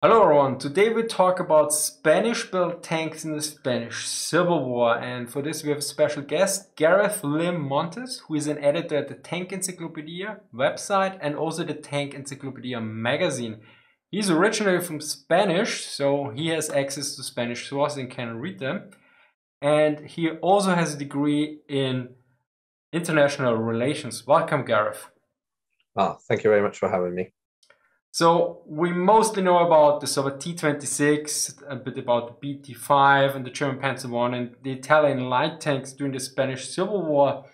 Hello everyone, today we talk about Spanish-built tanks in the Spanish Civil War, and for this we have a special guest, Gareth Lynn Montes, who is an editor at the Tank Encyclopedia website and also the Tank Encyclopedia magazine. He's originally from Spanish, so he has access to Spanish sources and can read them, and he also has a degree in international relations. Welcome, Gareth. Thank you very much for having me. So we mostly know about the Soviet T-26, a bit about the BT-5 and the German Panzer I and the Italian light tanks during the Spanish Civil War.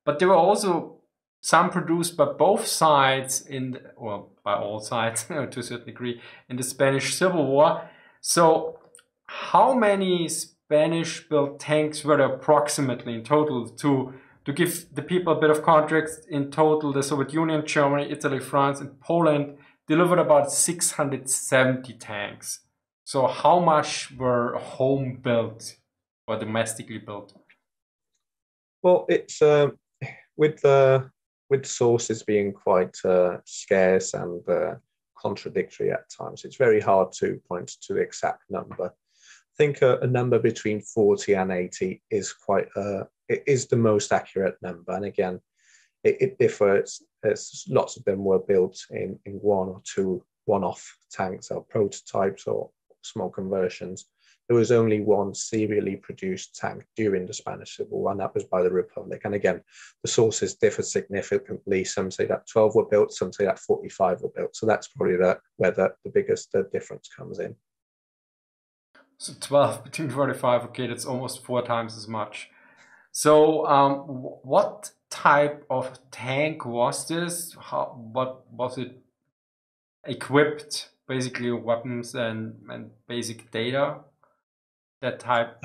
But there were also some produced by both sides well, by all sides to a certain degree in the Spanish Civil War. So how many Spanish-built tanks were there approximately in total to give the people a bit of context? In total, the Soviet Union, Germany, Italy, France, and Poland delivered about 670 tanks. So how much were home built or domestically built? Well, it's with with sources being quite scarce and contradictory at times. It's very hard to point to the exact number. I think a number between 40 and 80 is it is the most accurate number. And again, it differs. Lots of them were built in one or two one-off tanks or prototypes or small conversions. There was only one serially produced tank during the Spanish Civil War, and that was by the Republic. And again, the sources differ significantly. Some say that 12 were built, some say that 45 were built. So that's probably where the biggest difference comes in. So 12 between 45, okay, that's almost four times as much. So what type of tank was this? What was it equipped? Basically weapons and basic data, that type,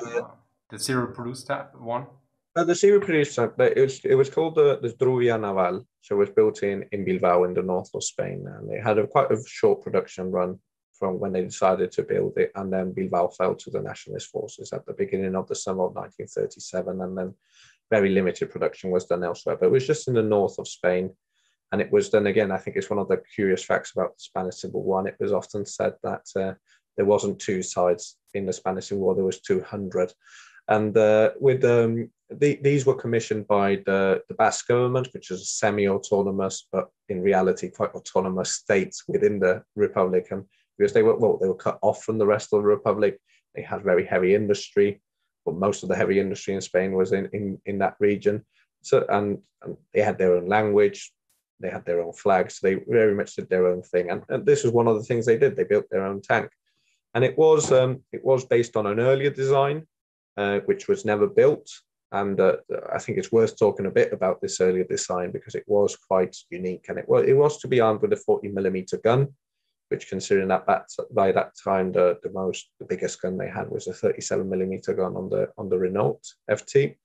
the serial produced type one? The serial produced tank, it was called the Druvia Naval. So it was built in Bilbao in the north of Spain. And they had quite a short production run from when they decided to build it. And then Bilbao fell to the Nationalist forces at the beginning of the summer of 1937. And then very limited production was done elsewhere. But it was just in the north of Spain. And it was then again, I think it's one of the curious facts about the Spanish Civil War. And it was often said that there wasn't two sides in the Spanish Civil War, there was 200. And these were commissioned by the Basque government, which is a semi-autonomous, but in reality quite autonomous state within the Republic. And because they were cut off from the rest of the Republic, they had very heavy industry. But most of the heavy industry in Spain was in that region. So and they had their own language, they had their own flags. So they very much did their own thing. And this was one of the things they did. They built their own tank, and it was based on an earlier design, which was never built. And I think it's worth talking a bit about this earlier design because it was quite unique. And it was to be armed with a 40mm gun, which, considering that by that time the biggest gun they had was a 37mm gun on the Renault FT.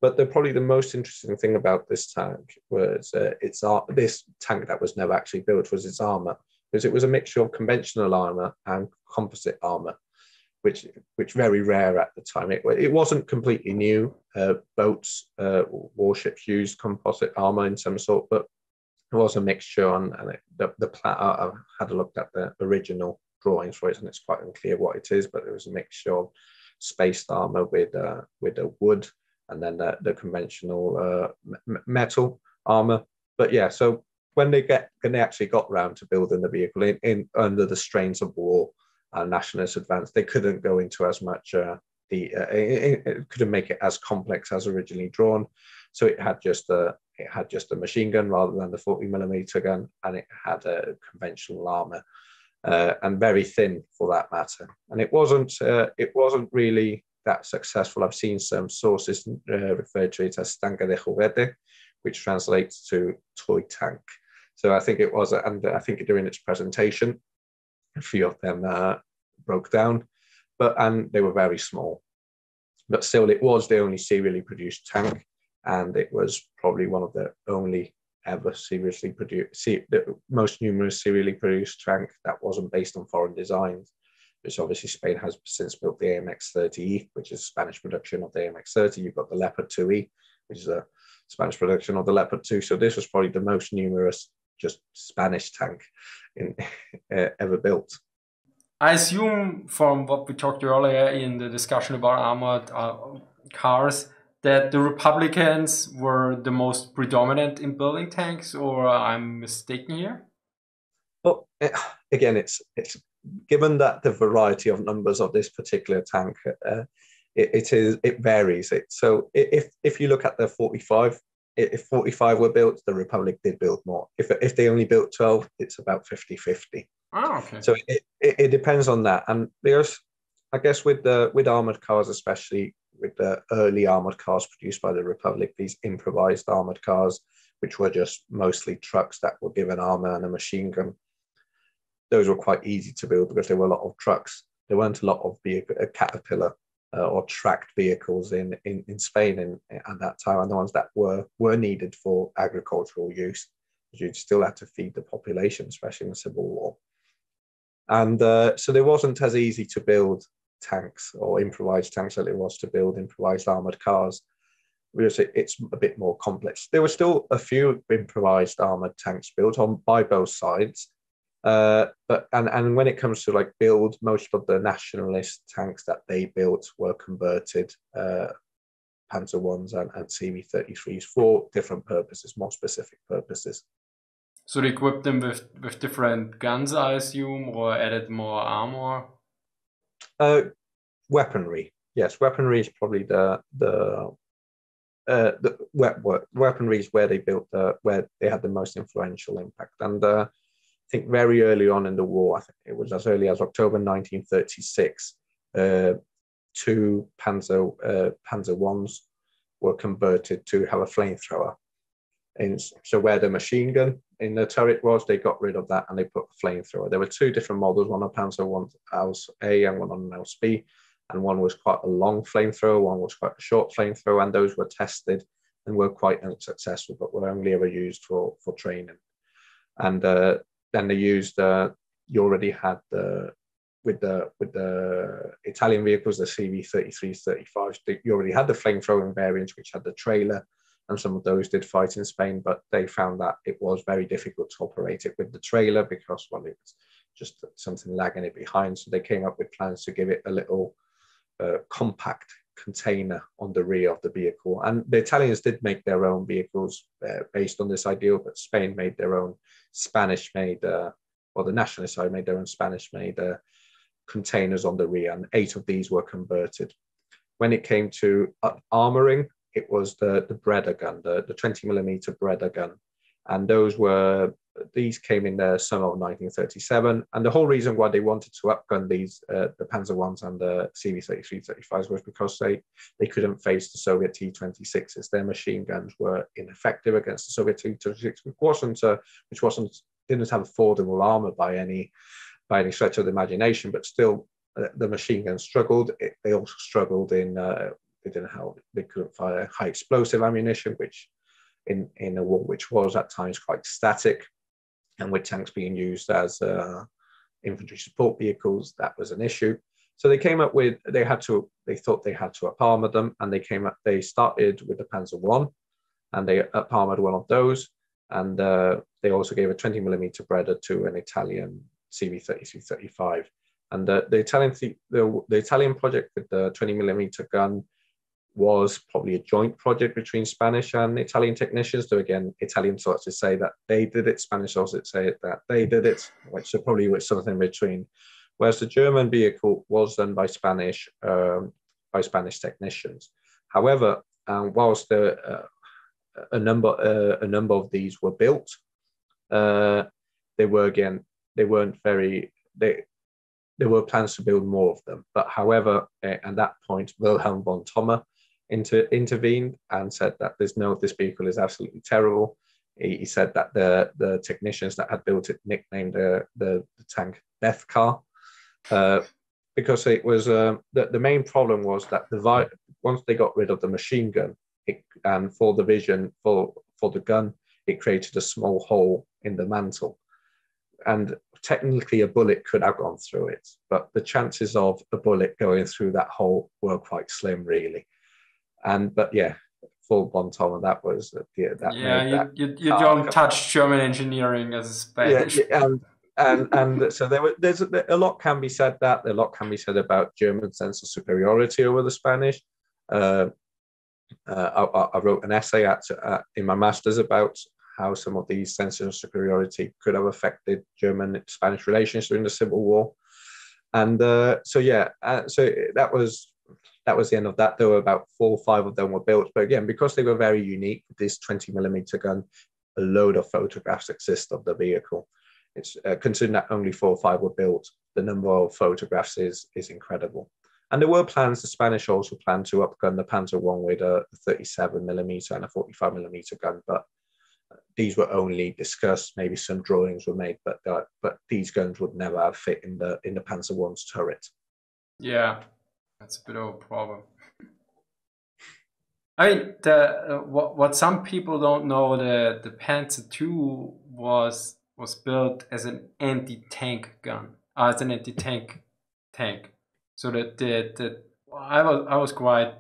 But probably the most interesting thing about this tank was this tank that was never actually built was its armor, because it was a mixture of conventional armor and composite armor, which very rare at the time. It wasn't completely new. Boats, warships used composite armor in some sort, but it was a mixture. And I had a look at the original drawings for it, and it's quite unclear what it is, but it was a mixture of spaced armor with a wood, and then the conventional metal armor. But yeah, so when they actually got round to building the vehicle in under the strains of war and nationalist advance, they couldn't go into as much. It couldn't make it as complex as originally drawn, so it had just a machine gun rather than the 40mm gun, and it had a conventional armor. And very thin for that matter, and it wasn't really that successful. I've seen some sources refer to it as Tank de Juguete, which translates to toy tank. So I think it was, and I think during its presentation, a few of them broke down, and they were very small. But still, it was the only serially produced tank, and it was probably one of the only ever seriously produced, the most numerous serially produced tank that wasn't based on foreign designs. Which obviously Spain has since built the AMX-30E, which is a Spanish production of the AMX-30. You've got the Leopard 2E, which is a Spanish production of the Leopard 2. So this was probably the most numerous just Spanish tank ever built. I assume from what we talked earlier in the discussion about armored cars that the Republicans were the most predominant in building tanks, or I'm mistaken here? But again, it's given that the variety of numbers of this particular tank, it varies. So if you look at the 45, if 45 were built, the Republic did build more. If they only built 12, it's about 50-50. Oh, okay. So it depends on that. And there's, I guess, with armored cars, especially with the early armored cars produced by the Republic, these improvised armored cars, which were just mostly trucks that were given armor and a machine gun. Those were quite easy to build because there were a lot of trucks. There weren't a lot of Caterpillar or tracked vehicles in Spain at that time, and the ones that were needed for agricultural use. You still had to feed the population, especially in the Civil War. And so there wasn't as easy to build tanks or improvised tanks as it was to build improvised armored cars, because it's a bit more complex. There were still a few improvised armored tanks built by both sides, but when it comes to like build, most of the Nationalist tanks that they built were converted Panzer ones and CV-33s for different purposes, more specific purposes. So they equipped them with different guns, I assume, or added more armor? Weaponry. Yes, weaponry is probably the weaponry is where they built where they had the most influential impact. And I think very early on in the war, I think it was as early as October 1936, two Panzer ones were converted to have a flamethrower. And so where the machine gun in the turret was, they got rid of that and they put a flamethrower. There were two different models, one on Panzer one Aus A and one on Aus B, and one was quite a long flamethrower, one was quite a short flamethrower, and those were tested and were quite unsuccessful, but were only ever used for training. And then they used you already had with the Italian vehicles, the CV-33s, 35s, you already had the flamethrowing variants, which had the trailer, and some of those did fight in Spain, but they found that it was very difficult to operate it with the trailer because, well, it was just something lagging it behind. So they came up with plans to give it a little compact container on the rear of the vehicle. And the Italians did make their own vehicles based on this ideal, but Spain made their own Spanish-made, or the Nationalist side made their own Spanish-made containers on the rear, and 8 of these were converted. When it came to armoring, it was the Breda gun, the 20mm Breda gun. And these came in the summer of 1937. And the whole reason why they wanted to upgun these, the Panzer ones and the CV-33, 35s, was because they couldn't face the Soviet T-26s. Their machine guns were ineffective against the Soviet T-26, which didn't have affordable armor by any stretch of the imagination, but still the machine guns struggled. They also struggled in they couldn't fire high explosive ammunition, which in a war which was at times quite static, and with tanks being used as infantry support vehicles, that was an issue. So they came up with they thought they had to up-armor them, and they started with the Panzer I, and they up-armored one of those, and they also gave a 20mm Breda to an Italian CV-33, 35. And the Italian project with the 20mm gun was probably a joint project between Spanish and Italian technicians. So again, Italian sorts to say that they did it, Spanish also say that they did it, which probably was something in between. Whereas the German vehicle was done by Spanish technicians. However, whilst a number of these were built, there were plans to build more of them. But however, at that point, Wilhelm von Thoma intervened and said that this vehicle is absolutely terrible. He said that the technicians that had built it nicknamed the tank Death Car, because it was the main problem was that once they got rid of the machine gun, and for the vision for the gun, it created a small hole in the mantle. And technically a bullet could have gone through it, but the chances of a bullet going through that hole were quite slim, really. But yeah, for von Thoma, that was you don't touch German engineering as a Spanish. Yeah, and so there's a lot can be said that a lot can be said about German sense of superiority over the Spanish. I wrote an essay in my master's about how some of these senses of superiority could have affected German-Spanish relations during the Civil War. And so that was the end of that. There were about 4 or 5 of them were built, but again, because they were very unique, this 20mm gun, a load of photographs exist of the vehicle. It's considering that only 4 or 5 were built, the number of photographs is incredible. And there were plans, the Spanish also planned to upgun the Panzer I with a 37mm and a 45mm gun, but these were only discussed. Maybe some drawings were made, but these guns would never have fit in the Panzer I's turret. Yeah, that's a bit of a problem. I mean, what some people don't know, the Panzer II was built as an anti-tank gun, as an anti-tank tank. So that I was quite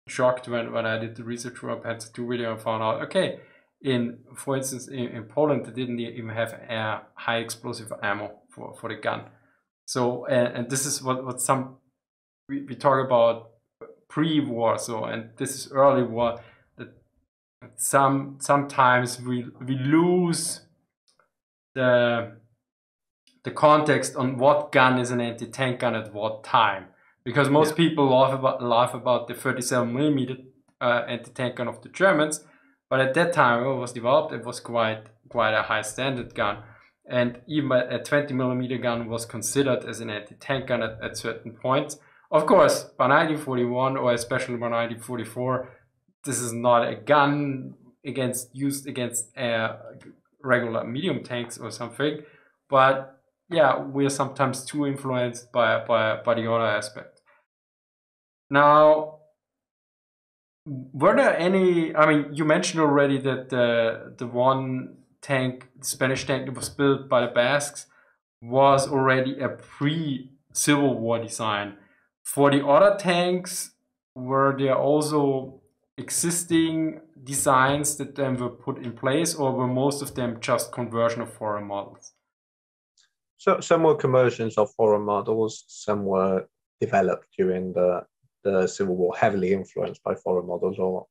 shocked when I did the research for a Panzer II video and found out, okay, for instance in Poland they didn't even have high explosive ammo for the gun. So and this is what some we talk about pre-war. So and this is early war, that sometimes we lose the context on what gun is an anti-tank gun at what time, because most people laugh about the 37mm anti-tank gun of the Germans, but at that time it was developed, it was quite a high standard gun, and even a 20mm gun was considered as an anti-tank gun at certain points. Of course, by 1941 or especially by 1944, this is not a gun used against regular medium tanks or something, but yeah, we're sometimes too influenced by the other aspect. Now, were there any? I mean, you mentioned already that the one tank, the Spanish tank that was built by the Basques, was already a pre-Civil War design. For the other tanks, were there also existing designs that then were put in place, or were most of them just conversion of foreign models? So some were conversions of foreign models, some were developed during the Civil War, heavily influenced by foreign models or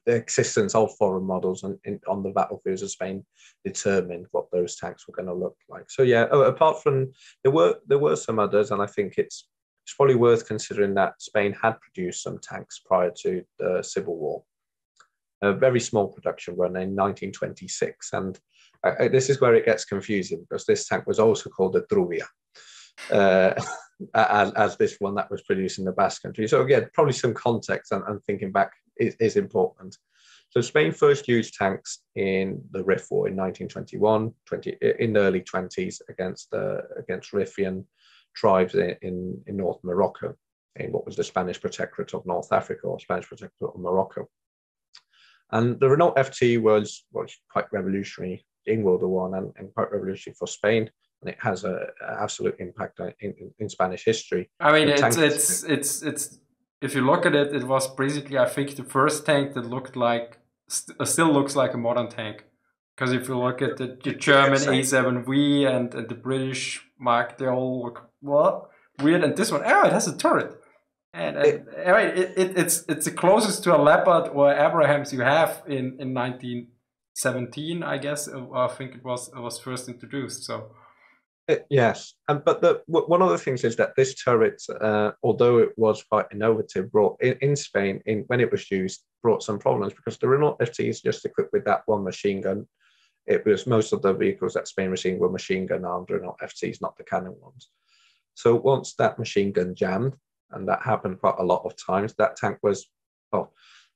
the existence of foreign models on the battlefields of Spain determined what those tanks were going to look like. So yeah, apart from there were some others, and I think it's probably worth considering that Spain had produced some tanks prior to the Civil War. A very small production run in 1926, and this is where it gets confusing, because this tank was also called the Truvia, as this one that was produced in the Basque Country. So again, probably some context and thinking back is important. So Spain first used tanks in the Rif War in 1921, in the early 20s against Rifian tribes in North Morocco, in what was the Spanish Protectorate of North Africa, or Spanish Protectorate of Morocco. And the Renault FT was quite revolutionary in World War I and quite revolutionary for Spain, and it has an absolute impact in Spanish history. I mean, it's if you look at it, it was basically, I think, the first tank that still looks like a modern tank. Because if you look at the German A7V and the British Mark, they all look weird, and this one, it has a turret. And it's the closest to a Leopard or Abrahams you have in 1917, I guess. I think it was first introduced. So yes, but one of the things is that this turret, although it was quite innovative, brought in Spain when it was used, brought some problems, because the Renault FT is just equipped with that one machine gun. It was most of the vehicles that Spain received were machine gun armed Renault FTs, not the cannon ones. So once that machine gun jammed, and that happened quite a lot of times, that tank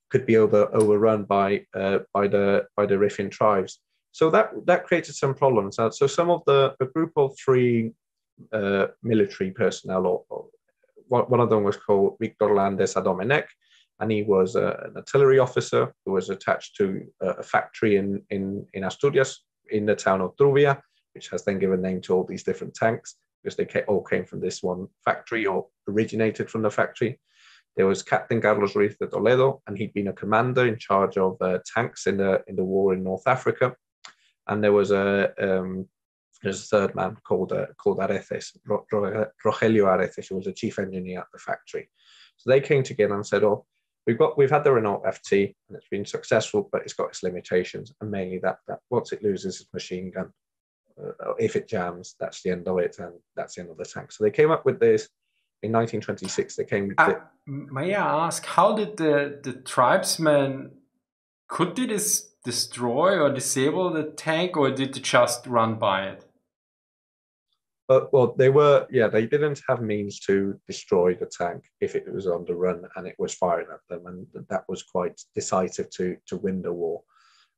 could be overrun by the Rifian tribes. So that created some problems. So some of a group of 3 military personnel, or one of them was called Victor Landes Adomenech, and he was an artillery officer who was attached to a factory in Asturias, in the town of Truvia, which has then given name to all these different tanks, because they all came from this one factory, or originated from the factory. There was Captain Carlos Ruiz de Toledo, and he'd been a commander in charge of tanks in the war in North Africa. And there was a There's a third man called Areces, Rogelio Areces, who was the chief engineer at the factory. So they came together and said, "Oh, we've had the Renault FT and it's been successful, but it's got its limitations, and mainly that once it loses its machine gun, if it jams, that's the end of it, and that's the end of the tank." So they came up with this in 1926. They came with it. May I ask, how did the tribesmen, could they destroy or disable the tank, or did they just run by it? Well, they didn't have means to destroy the tank if it was on the run and it was firing at them, and that was quite decisive to win the war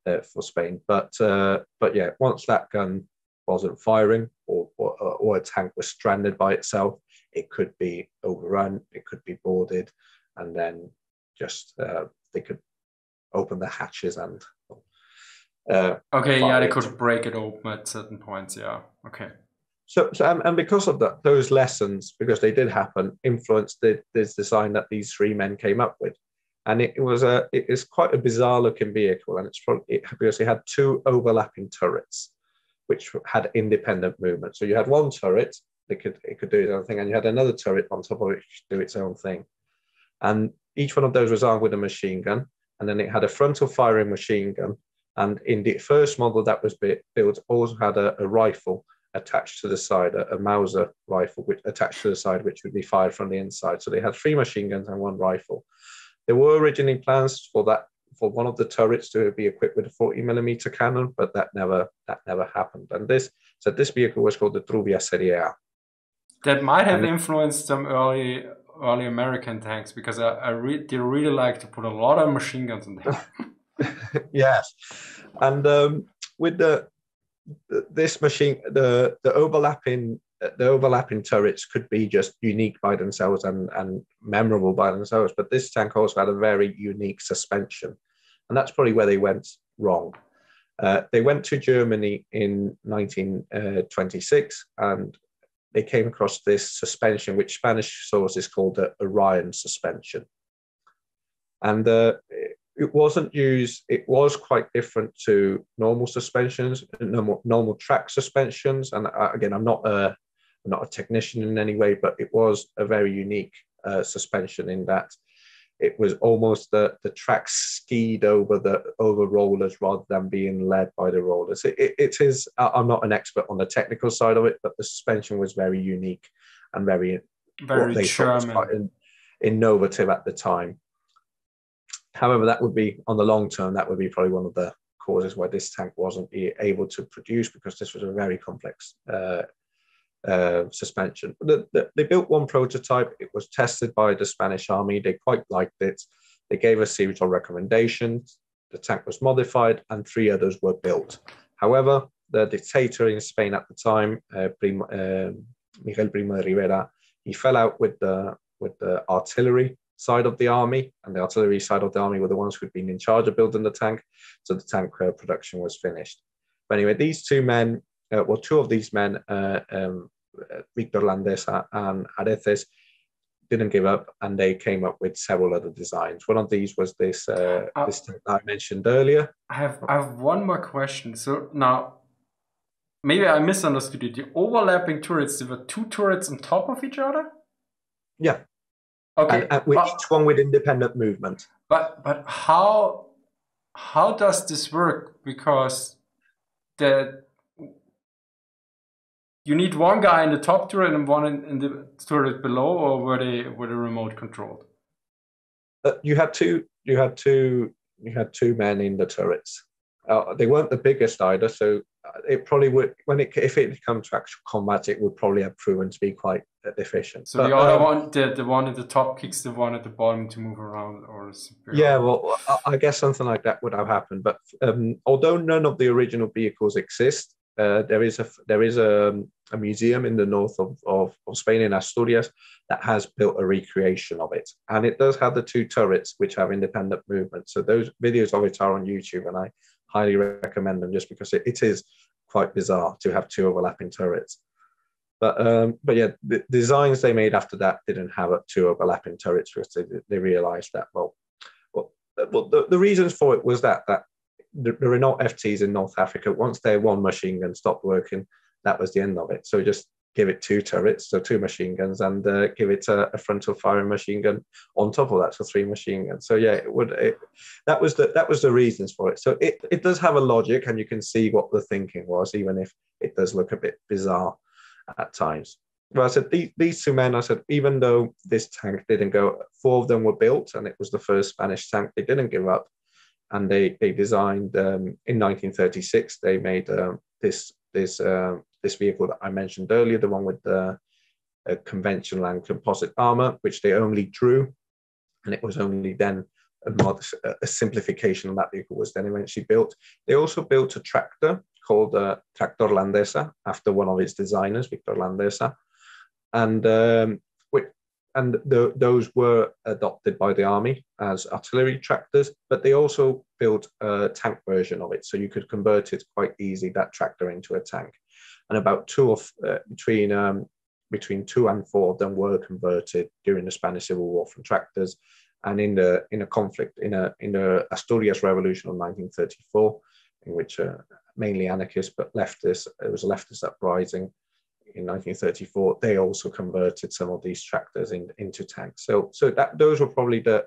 for Spain. But yeah, once that gun wasn't firing, or a tank was stranded by itself, it could be overrun, it could be boarded, and then just they could open the hatches and okay, yeah, they could break it open at certain points. Yeah, okay. So and because of that, those lessons, because they did happen, influenced this design that these three men came up with, and it is quite a bizarre looking vehicle, and because it had two overlapping turrets, which had independent movement. So you had one turret that it could do its own thing, and you had another turret on top of it to do its own thing, and each one of those was armed with a machine gun, and then it had a frontal firing machine gun, and in the first model that was built also had a rifle attached to the side, a Mauser rifle attached to the side, which would be fired from the inside. So they had 3 machine guns and 1 rifle. There were originally plans for one of the turrets to be equipped with a 40mm cannon, but that never happened. And this vehicle was called the Trubia Serie A. That might have influenced some early American tanks, because they really like to put a lot of machine guns in there. Yes, and with this machine, the overlapping turrets could be just unique by themselves and memorable by themselves, but this tank also had a very unique suspension, and that's probably where they went wrong. They went to Germany in 1926, and they came across this suspension, which Spanish sources called the Orion suspension, and it wasn't used. It was quite different to normal suspensions, normal track suspensions. And again, I'm not a technician in any way, but it was a very unique suspension in that it was almost the track skied over rollers rather than being led by the rollers. It is. I'm not an expert on the technical side of it, but the suspension was very unique and very quite innovative at the time. However, that would be, on the long term, that would be probably one of the causes why this tank wasn't able to produce, because this was a very complex suspension. They built one prototype. It was tested by the Spanish army. They quite liked it. They gave a series of recommendations. The tank was modified, and 3 others were built. However, the dictator in Spain at the time, Miguel Primo de Rivera, he fell out with the artillery side of the army, and the artillery side of the army were the ones who'd been in charge of building the tank, so the tank production was finished. But anyway, these 2 men, 2 of these men, Victor Landesa and Areces, didn't give up, and they came up with several other designs. One of these was this tank I mentioned earlier. I have one more question. So now, maybe I misunderstood it. The overlapping turrets, there were 2 turrets on top of each other? Yeah. Okay, and with each one with independent movement. But how does this work? Because you need one guy in the top turret and one in the turret below, or were they remote controlled? You had two men in the turrets. They weren't the biggest either, so it probably would, if it came to actual combat, it would probably have proven to be quite efficient. So the other one, the one at the top kicks the one at the bottom to move around, or yeah, well, I guess something like that would have happened. But although none of the original vehicles exist, there is a museum in the north of Spain, in Asturias, that has built a recreation of it, and it does have the 2 turrets which have independent movement. So those videos of it are on YouTube, and I highly recommend them, just because it is quite bizarre to have 2 overlapping turrets. But yeah, the designs they made after that didn't have 2 overlapping turrets, because they realized that the reasons for it was that the Renault FTs in North Africa, once their 1 machine gun stopped working, that was the end of it. So just give it 2 turrets, so 2 machine guns, and give it a frontal firing machine gun on top of that, so 3 machine guns. So yeah, that was the reasons for it. So it does have a logic, and you can see what the thinking was, even if it does look a bit bizarre at times. Well, I said these 2 men, I said, even though this tank didn't go, 4 of them were built, and it was the first Spanish tank, they didn't give up, and they designed in 1936. They made this vehicle that I mentioned earlier, the one with the conventional and composite armor, which they only drew, and it was only then a simplification of that vehicle was then eventually built. They also built a tractor called Tractor Landesa after one of its designers, Victor Landesa, and those were adopted by the army as artillery tractors, but they also built a tank version of it, so you could convert it quite easily, that tractor, into a tank. And about between 2 and 4 of them were converted during the Spanish Civil War from tractors, and in a conflict in the Asturias Revolution of 1934, in which mainly anarchists but leftists, it was a leftist uprising in 1934. They also converted some of these tractors into tanks. So those were probably the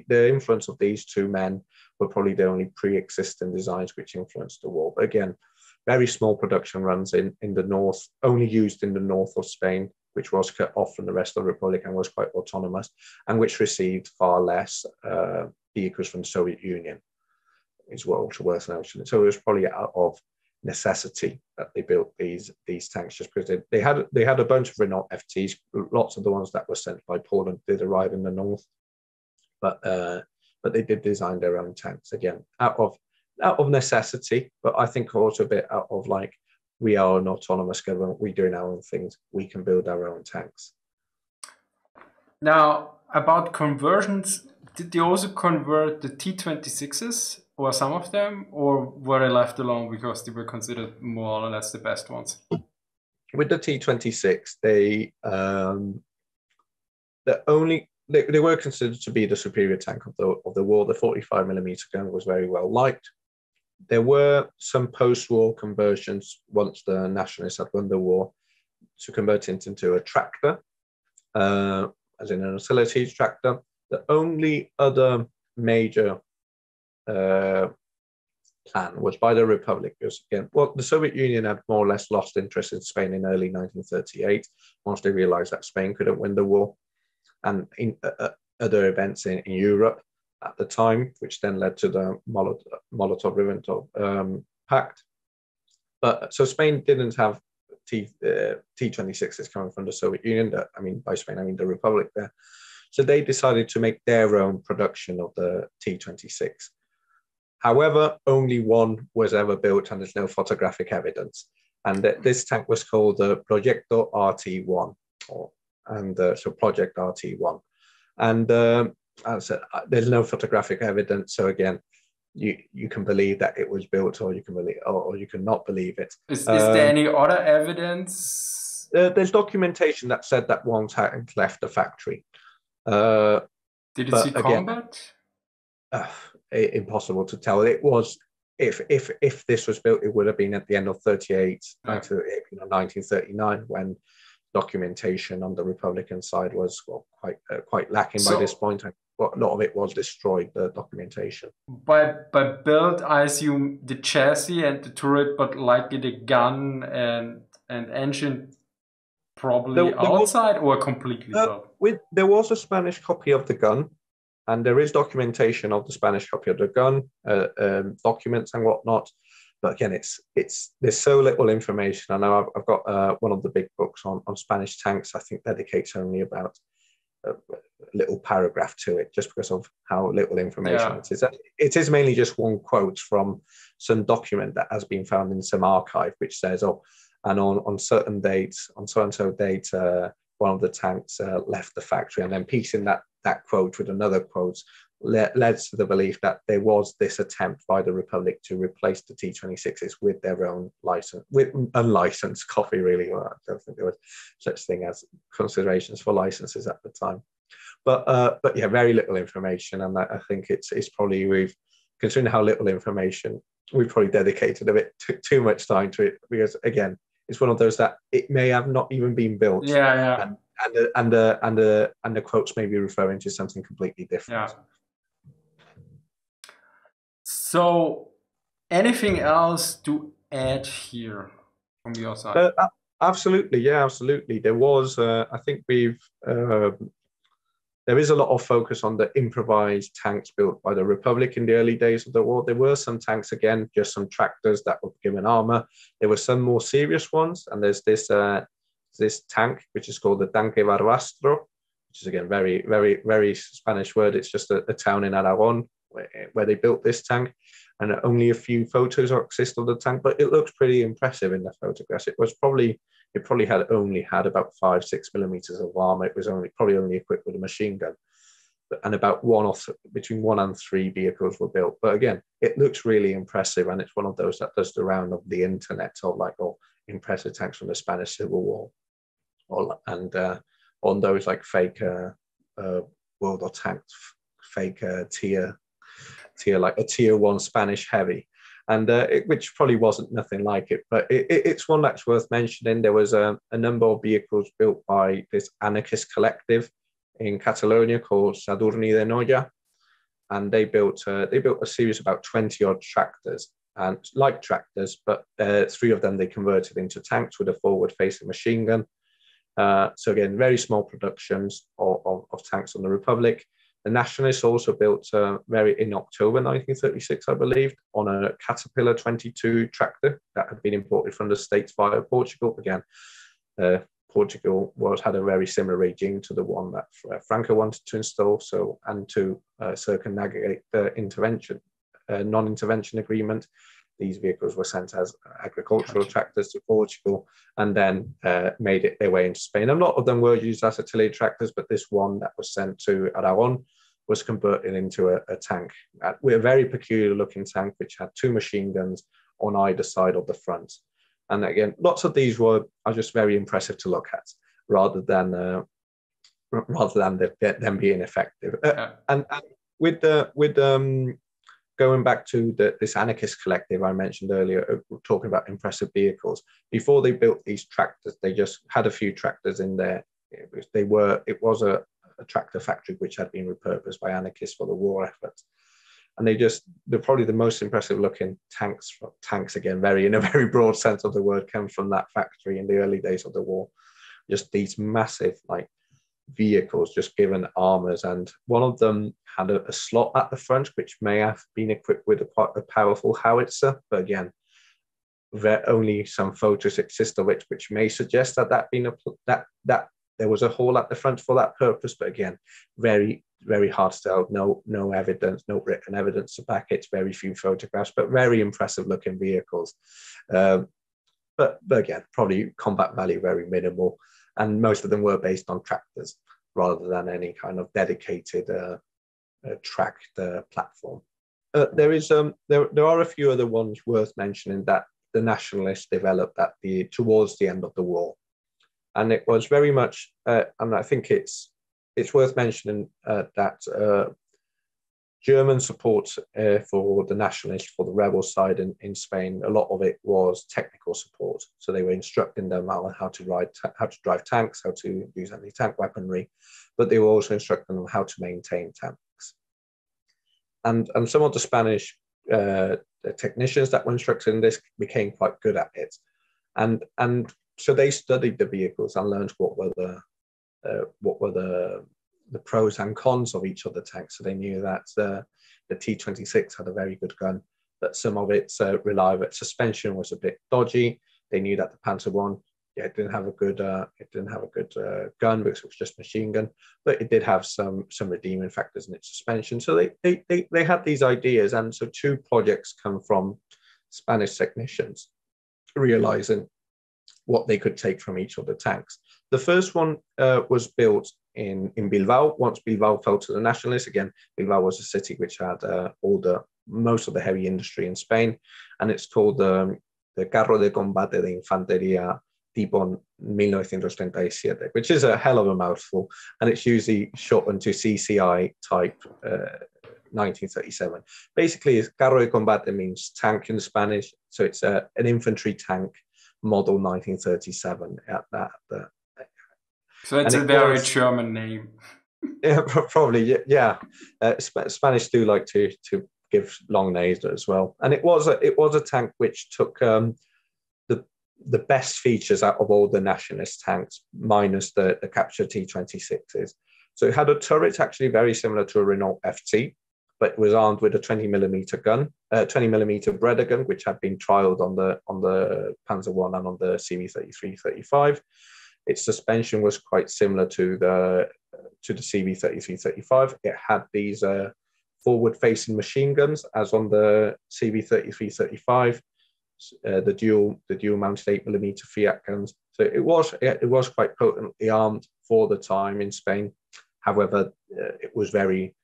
influence of these 2 men were probably the only pre-existing designs which influenced the war. But again, very small production runs in the north, only used in the north of Spain, which was cut off from the rest of the Republic and was quite autonomous, and which received far less vehicles from the Soviet Union, is what also worth noting. So it was probably out of necessity that they built these tanks, just because they had a bunch of Renault FTs. Lots of the ones that were sent by Poland did arrive in the north, but they did design their own tanks, again out of necessity, but I think also a bit out of like, we are an autonomous government, we're doing our own things, we can build our own tanks. Now, about conversions, did they also convert the T-26s, or some of them, or were they left alone because they were considered more or less the best ones? With the T-26, they were considered to be the superior tank of the war. The 45mm gun was very well liked. There were some post-war conversions once the Nationalists had won the war to convert it into a tractor, as in an artillery tractor. The only other major plan was by the Republic, because again, the Soviet Union had more or less lost interest in Spain in early 1938 once they realized that Spain couldn't win the war, and in other events in Europe at the time, which then led to the Molotov-Ribbentrop Pact. But so Spain didn't have T-26s coming from the Soviet Union. By Spain, I mean the Republic there. So they decided to make their own production of the T-26. However, only one was ever built, and there's no photographic evidence. And this tank was called the Proyecto RT-1, so Project RT-1. And as I said, there's no photographic evidence. So again, you can believe that it was built, or you can believe, or you can not believe it. Is there any other evidence? There's documentation that said that one tank left the factory. Did it see combat? Impossible to tell. It was, if this was built, it would have been at the end of 1939, when documentation on the Republican side was quite lacking by this point. A lot of it was destroyed, the documentation. By build, I assume the chassis and the turret, but likely the gun and engine probably outside, or completely built? There was a Spanish copy of the gun, and there is documentation of the Spanish copy of the gun, documents and whatnot. But again, there's so little information. I know I've got one of the big books on Spanish tanks. I think dedicates only about a little paragraph to it, just because of how little information it is. It is mainly just one quote from some document that has been found in some archive, which says, and on certain dates, on so-and-so date, one of the tanks left the factory, and then piecing that quote with another quote led to the belief that there was this attempt by the Republic to replace the T-26s with their own license, with unlicensed copy, really. Well, I don't think there was such thing as considerations for licenses at the time. But yeah, very little information, and I think it's probably, considering how little information we've probably dedicated a bit too much time to it because, again, it's one of those that it may have not even been built. Yeah. And the quotes may be referring to something completely different. Yeah. So, anything else to add here from your side? Absolutely, yeah, absolutely. There was, I think there is a lot of focus on the improvised tanks built by the Republic in the early days of the war. There were some tanks, again, just some tractors that were given armor. There were some more serious ones, and there's this tank, which is called the Tanque Barbastro, which is, again, very, very, very Spanish word. It's just a town in Aragon where they built this tank. And only a few photos exist of the tank, but it looks pretty impressive in the photographs. It probably had only had about 5-6 millimeters of armor. It was probably only equipped with a machine gun, and about between 1 and 3 vehicles were built. But again, it looks really impressive, and it's one of those that does the round of the internet of like, impressive tanks from the Spanish Civil War, and on those like fake World of Tanks, fake tier like a tier 1 Spanish heavy, and which probably wasn't nothing like it, but it's one that's worth mentioning. There was a number of vehicles built by this anarchist collective in Catalonia called Sadurní de Noia, and they built a series of about 20 odd tractors, and like tractors, but 3 of them they converted into tanks with a forward facing machine gun. So again, very small productions of tanks on the Republic. The Nationalists also built in October 1936, I believe, on a Caterpillar 22 tractor that had been imported from the States via Portugal. Again, Portugal had a very similar regime to the one that Franco wanted to install, and to circumnavigate the non-intervention agreement. These vehicles were sent as agricultural tractors to Portugal, and then made their way into Spain. A lot of them were used as artillery tractors, but this one that was sent to Aragon was converted into a tank. A very peculiar looking tank, which had 2 machine guns on either side of the front. And again, lots of these are just very impressive to look at, rather than them being effective. And with going back to this anarchist collective I mentioned earlier, talking about impressive vehicles, before they built these tractors, they just had a few tractors in there. It was a tractor factory which had been repurposed by anarchists for the war effort. And they're probably the most impressive looking tanks, again, in a very broad sense of the word, came from that factory in the early days of the war. Just these massive vehicles just given armors, and one of them had a slot at the front which may have been equipped with a powerful howitzer, but again, only some photos exist of it which may suggest that there was a hole at the front for that purpose, but again, very, very hard to tell. No evidence, no written evidence to back it. Very few photographs, but very impressive looking vehicles. But again, probably combat value very minimal, and most of them were based on tractors rather than any kind of dedicated tracked platform. There are a few other ones worth mentioning that the Nationalists developed towards the end of the war, and it was very much, and I think it's worth mentioning that German support for the Nationalists, for the rebel side in Spain, a lot of it was technical support. So they were instructing them on how to drive tanks, how to use anti-tank weaponry, but they were also instructing them how to maintain tanks. And some of the Spanish technicians that were instructed in this became quite good at it, and so they studied the vehicles and learned what were the pros and cons of each of the tanks. So they knew that the T-26 had a very good gun, but some of its reliable suspension was a bit dodgy. They knew that the Panzer I, it didn't have a good gun because it was just machine gun, but it did have some redeeming factors in its suspension. So they had these ideas, and so 2 projects come from Spanish technicians realizing what they could take from each of the tanks. The first one was built in Bilbao. Once Bilbao fell to the Nationalists, again, Bilbao was a city which had most of the heavy industry in Spain, and it's called the Carro de Combata de Infantería Tipo 1937, which is a hell of a mouthful, and it's usually shortened to CCI type 1937. Basically, Carro de Combata means tank in Spanish, so it's an infantry tank, model 1937. So it's a very German name. Yeah, probably. Yeah. Spanish do like to give long names as well, and it was a tank which took the best features out of all the Nationalist tanks, minus the captured T-26s. So it had a turret actually very similar to a Renault FT, but it was armed with a 20mm gun, 20mm Verdeja gun, which had been trialed on the Panzer I and on the CV-33-35. Its suspension was quite similar to the CV-33-35. It had these forward-facing machine guns, as on the CV-33-35. The dual mounted 8mm Fiat guns. So it was quite potently armed for the time in Spain. However, it was very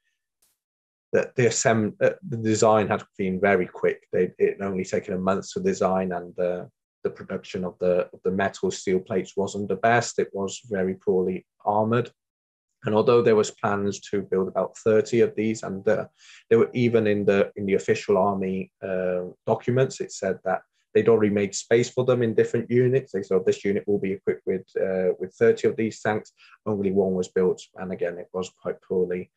the design had been very quick. It only taken a month to design, and the production of the metal steel plates wasn't the best. It was very poorly armored. And although there was plans to build about 30 of these, and they were even in the official army documents, it said that they'd already made space for them in different units. They said this unit will be equipped with 30 of these tanks. Only one was built, and again, it was quite poorly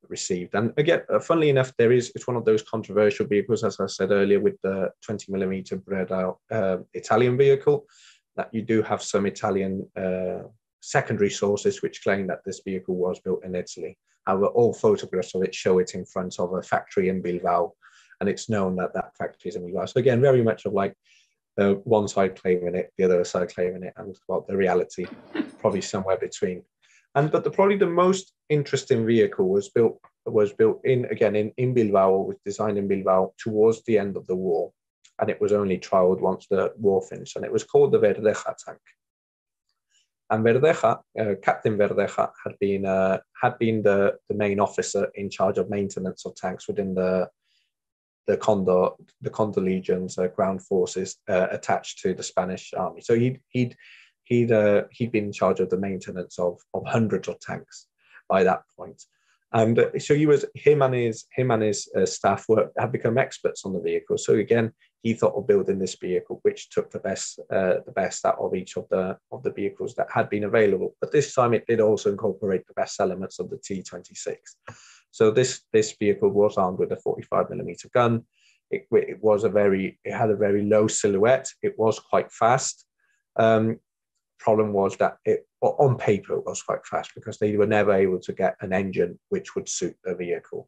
received. And again, funnily enough, it's one of those controversial vehicles, as I said earlier, with the 20mm Verdeja Italian vehicle, that you do have some Italian secondary sources which claim that this vehicle was built in Italy. However, all photographs of it show it in front of a factory in Bilbao, and it's known that that factory is in Bilbao. So again, very much of like one side claiming it, the other side claiming it, and well, the reality probably somewhere between. But probably the most interesting vehicle was built in Bilbao, was designed in Bilbao towards the end of the war, and it was only trialed once the war finished, and it was called the Verdeja tank. And Verdeja, Captain Verdeja, had been the main officer in charge of maintenance of tanks within the Condor Legion's ground forces attached to the Spanish army. So he'd been in charge of the maintenance of hundreds of tanks by that point. And so him and his staff had become experts on the vehicle. So again, he thought of building this vehicle, which took the best out of each of the vehicles that had been available. But this time, it did also incorporate the best elements of the T-26. So this vehicle was armed with a 45mm gun. It had a very low silhouette. It was quite fast. Problem was that on paper it was quite fast, because they were never able to get an engine which would suit the vehicle.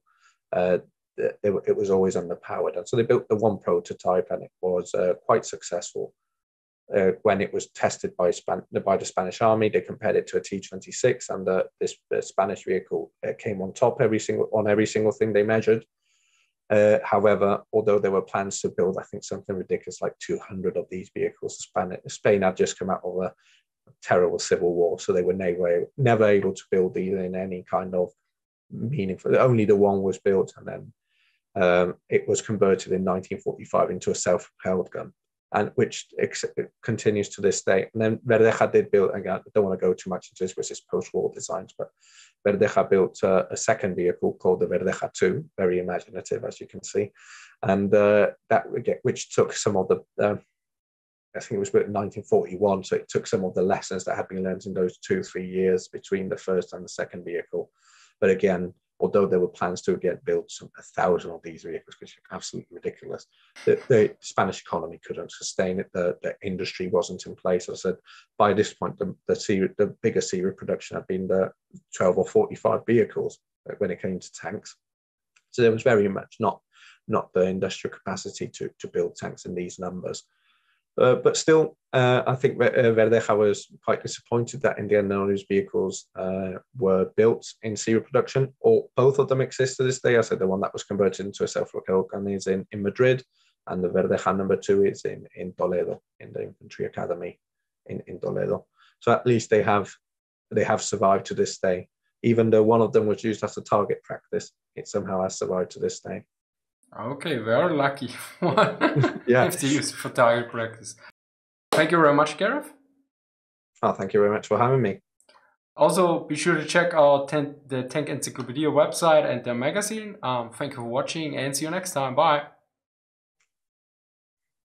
It was always underpowered, and so they built the one prototype, and it was quite successful. When it was tested by the Spanish army, they compared it to a T-26, and this Spanish vehicle came on top every single thing they measured. However, although there were plans to build, I think, something ridiculous like 200 of these vehicles, Spain had just come out of a terrible civil war, so they were never able to build these in any kind of meaningful. Only the one was built, and then it was converted in 1945 into a self-propelled gun, and which continues to this day. And then Verdeja did build, again, I don't want to go too much into this with his post-war designs, but Verdeja built a second vehicle called the Verdeja 2, very imaginative, as you can see, and which took some of the, I think it was built in 1941, so it took some of the lessons that had been learned in those 2-3 years between the first and the second vehicle. But again, although there were plans to build 1,000 of these vehicles, which is absolutely ridiculous, the Spanish economy couldn't sustain it. The industry wasn't in place. As I said, by this point, the biggest serial production had been the 12 or 45 vehicles when it came to tanks. So there was very much not the industrial capacity to build tanks in these numbers. But still, I think Verdeja was quite disappointed that in the end none of those vehicles were built in serial production. Or both of them exist to this day. I said the one that was converted into a self-propelled gun is in Madrid, and the Verdeja number 2 is in Toledo, in the infantry academy in Toledo. So at least they have survived to this day. Even though one of them was used as a target practice, it somehow has survived to this day. Okay, very lucky one. Yeah. If they use for target practice. Thank you very much, Gareth. Oh, thank you very much for having me. Also, be sure to check out the Tank Encyclopedia website and their magazine. Thank you for watching and see you next time. Bye.